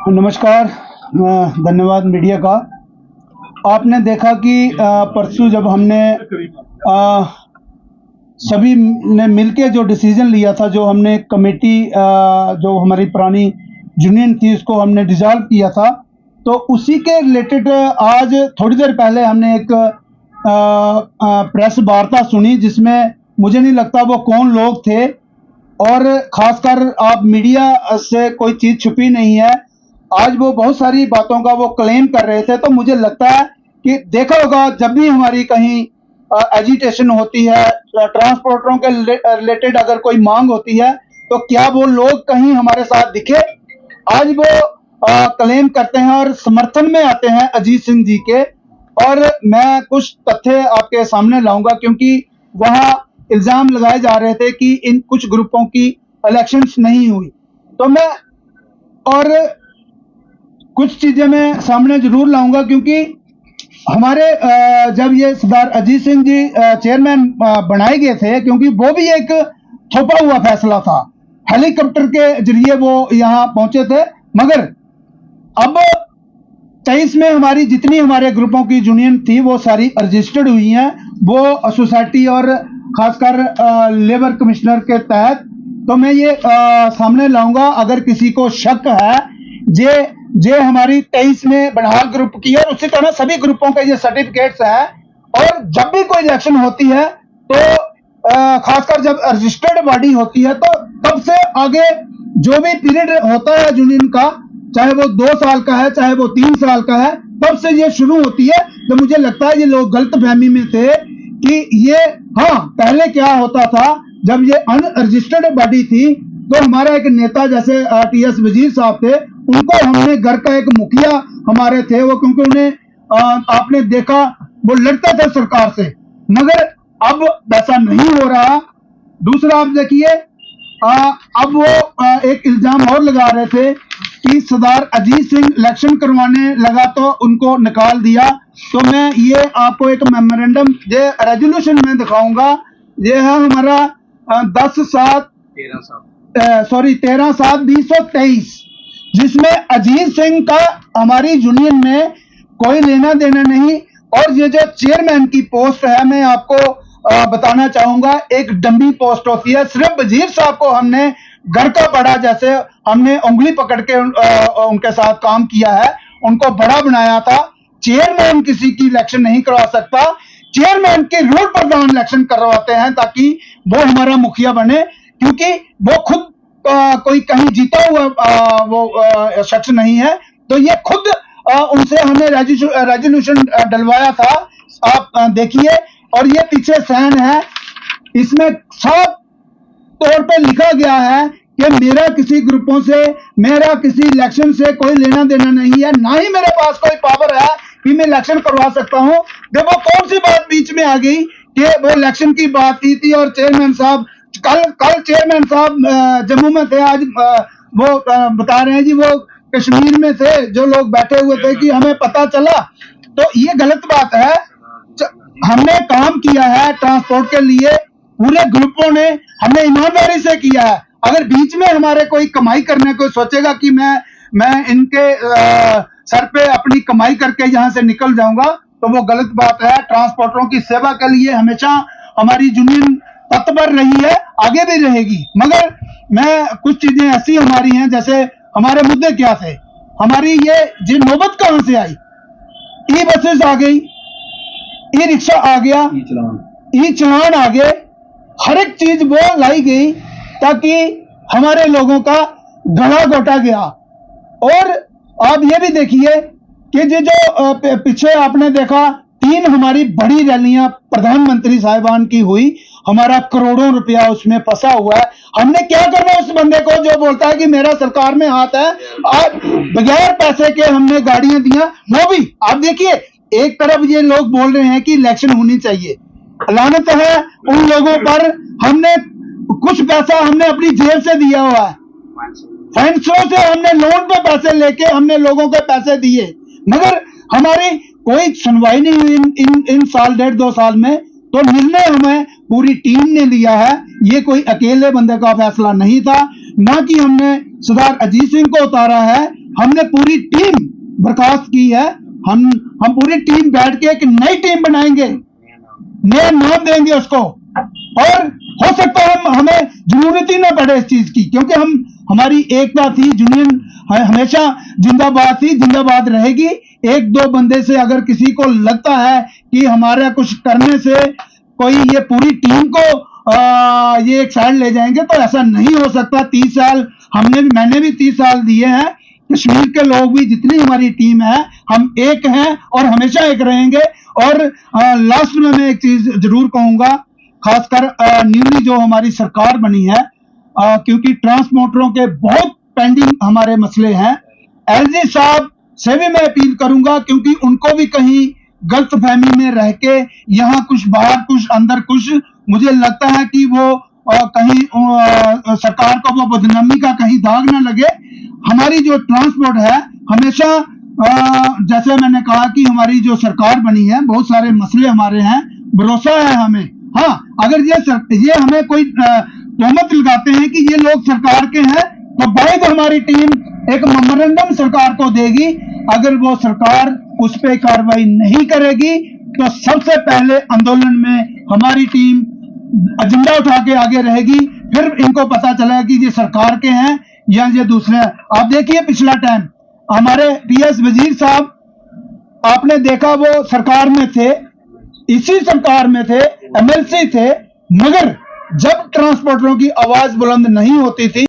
नमस्कार, धन्यवाद मीडिया का। आपने देखा कि परसों जब हमने सभी ने मिलके जो डिसीजन लिया था, जो हमने कमेटी जो हमारी पुरानी यूनियन थी उसको हमने डिसॉल्व किया था, तो उसी के रिलेटेड आज थोड़ी देर पहले हमने एक प्रेस वार्ता सुनी, जिसमें मुझे नहीं लगता वो कौन लोग थे, और खासकर आप मीडिया से कोई चीज़ छुपी नहीं है। आज वो बहुत सारी बातों का वो क्लेम कर रहे थे, तो मुझे लगता है कि देखा होगा जब भी हमारी कहीं एजिटेशन होती है, ट्रांसपोर्टरों के रिलेटेड अगर कोई मांग होती है, तो क्या वो लोग कहीं हमारे साथ दिखे? आज वो क्लेम करते हैं और समर्थन में आते हैं अजीत सिंह जी के, और मैं कुछ तथ्य आपके सामने लाऊंगा, क्योंकि वहाँ इल्जाम लगाए जा रहे थे कि इन कुछ ग्रुपों की इलेक्शंस नहीं हुई। तो मैं और कुछ चीजें मैं सामने जरूर लाऊंगा, क्योंकि हमारे जब ये सरदार अजीत सिंह जी चेयरमैन बनाए गए थे, क्योंकि वो भी एक थोपा हुआ फैसला था, हेलीकॉप्टर के जरिए वो यहाँ पहुंचे थे, मगर अब 23 में हमारी जितनी हमारे ग्रुपों की यूनियन थी वो सारी रजिस्टर्ड हुई हैं, वो सोसाइटी और खासकर लेबर कमिश्नर के तहत। तो मैं ये सामने लाऊंगा, अगर किसी को शक है जे हमारी 23 में बनिहाल ग्रुप की है, और उसी तरह सभी ग्रुपों के ये सर्टिफिकेट्स हैं, और जब भी कोई इलेक्शन होती है तो खासकर जब रजिस्टर्ड बॉडी होती है, तो तब से आगे जो भी पीरियड होता है यूनियन का, चाहे वो 2 साल का है चाहे वो 3 साल का है, तब से ये शुरू होती है। तो मुझे लगता है ये लोग गलतफहमी में थे कि ये, हाँ, पहले क्या होता था जब ये अनरजिस्टर्ड बॉडी थी, तो हमारा एक नेता जैसे टीएस वजीर साहब थे, उनको हमने घर का एक मुखिया हमारे थे वो, क्योंकि उन्हें आपने देखा वो लड़ते थे सरकार से, मगर अब वैसा नहीं हो रहा। दूसरा आप देखिए, अब वो एक इल्जाम और लगा रहे थे कि सरदार अजीत सिंह इलेक्शन करवाने लगा तो उनको निकाल दिया। तो मैं ये आपको एक मेमोरेंडम ये रेजोल्यूशन में दिखाऊंगा। ये है हमारा 13/7/2023, जिसमें अजीत सिंह का हमारी यूनियन में कोई लेना देना नहीं। और ये जो चेयरमैन की पोस्ट है, मैं आपको बताना चाहूंगा, एक डम्बी पोस्ट होती है। सिर्फ वजीर साहब को हमने घर का बड़ा, जैसे हमने उंगली पकड़ के उनके साथ काम किया है, उनको बड़ा बनाया था। चेयरमैन किसी की इलेक्शन नहीं करवा सकता, चेयरमैन के रूल प्रधान इलेक्शन करवाते हैं ताकि वो हमारा मुखिया बने, क्योंकि वो खुद कोई कहीं जीता हुआ वो शख्स नहीं है। तो ये खुद उनसे हमने रेजोल्यूशन डलवाया था, आप देखिए। और ये पीछे साइन है, इसमें साफ तौर पे लिखा गया है कि मेरा किसी ग्रुपों से, मेरा किसी इलेक्शन से कोई लेना देना नहीं है, ना ही मेरे पास कोई पावर है कि मैं इलेक्शन करवा सकता हूं। देखो कौन सी बात बीच में आ गई कि वो इलेक्शन की बात की थी, और चेयरमैन साहब कल चेयरमैन साहब जम्मू में थे, आज वो बता रहे हैं जी वो कश्मीर में थे, जो लोग बैठे हुए थे कि हमें पता चला। तो ये गलत बात है। हमने काम किया है ट्रांसपोर्ट के लिए, पूरे ग्रुपों ने हमने ईमानदारी से किया है। अगर बीच में हमारे कोई कमाई करने को सोचेगा कि मैं इनके सर पे अपनी कमाई करके यहाँ से निकल जाऊंगा, तो वो गलत बात है। ट्रांसपोर्टरों की सेवा के लिए हमेशा हमारी यूनियन तत्पर रही है, आगे भी रहेगी। मगर मैं कुछ चीजें ऐसी हमारी हैं, जैसे हमारे मुद्दे क्या थे, हमारी ये नौबत कहां से आई, ई बसेस आ गई, ई रिक्शा आ गया, ई चलान आ गए, हर एक चीज वो लाई गई ताकि हमारे लोगों का गला घोटा गया। और आप ये भी देखिए कि जो पीछे आपने देखा 3 हमारी बड़ी रैलियां प्रधानमंत्री साहिबान की हुई, हमारा करोड़ों रुपया उसमें फंसा हुआ है। हमने क्या करना उस बंदे को जो बोलता है कि मेरा सरकार में हाथ है, और बगैर पैसे के हमने गाड़ियां दिया। वो भी आप देखिए, एक तरफ ये लोग बोल रहे हैं कि इलेक्शन होनी चाहिए, लानत है उन लोगों पर। हमने कुछ पैसा हमने अपनी जेब से दिया हुआ है, फंड्सों से हमने लोन पे पैसे लेके हमने लोगों को पैसे दिए, मगर हमारी कोई सुनवाई नहीं हुई इन साल 1.5-2 साल में। तो निर्णय हमें पूरी टीम ने लिया है, ये कोई अकेले बंदे का फैसला नहीं था, ना कि हमने सरदार अजीत सिंह को उतारा है, हमने पूरी टीम बर्खास्त की है। हम पूरी टीम बैठ के एक नई टीम बनाएंगे, नया नाम देंगे उसको, और हो सकता है हमें जरूरत ही ना पड़े इस चीज की, क्योंकि हमारी एकता थी, यूनियन हमेशा जिंदाबाद थी, जिंदाबाद रहेगी। एक दो बंदे से अगर किसी को लगता है कि हमारा कुछ करने से कोई ये पूरी टीम को ये एक साइड ले जाएंगे, तो ऐसा नहीं हो सकता। 30 साल मैंने भी 30 साल दिए हैं। कश्मीर के लोग भी, जितनी हमारी टीम है, हम एक हैं और हमेशा एक रहेंगे। और लास्ट में मैं एक चीज जरूर कहूंगा, खासकर न्यूली जो हमारी सरकार बनी है, क्योंकि ट्रांसपोर्टरों के बहुत पेंडिंग हमारे मसले हैं, एलजी साहब से भी मैं अपील करूंगा, क्योंकि उनको भी कहीं गलतफहमी में रह के यहाँ कुछ बाहर कुछ अंदर कुछ, मुझे लगता है कि वो कहीं सरकार को वो बदनामी का कहीं दाग ना लगे। हमारी जो ट्रांसपोर्ट है, हमेशा जैसे मैंने कहा कि हमारी जो सरकार बनी है, बहुत सारे मसले हमारे हैं, भरोसा है हमें। हाँ, अगर ये हमें कोई तोहमत लगाते हैं कि ये लोग सरकार के हैं, तो बाद हमारी टीम एक मेमोरेंडम सरकार को देगी। अगर वो सरकार उस पर कार्रवाई नहीं करेगी, तो सबसे पहले आंदोलन में हमारी टीम एजेंडा उठा के आगे रहेगी। फिर इनको पता चलेगा कि ये सरकार के हैं या ये दूसरे हैं। आप देखिए, पिछला टाइम हमारे पीएस वजीर साहब, आपने देखा वो सरकार में थे, इसी सरकार में थे, एमएलसी थे, मगर जब ट्रांसपोर्टरों की आवाज बुलंद नहीं होती थी,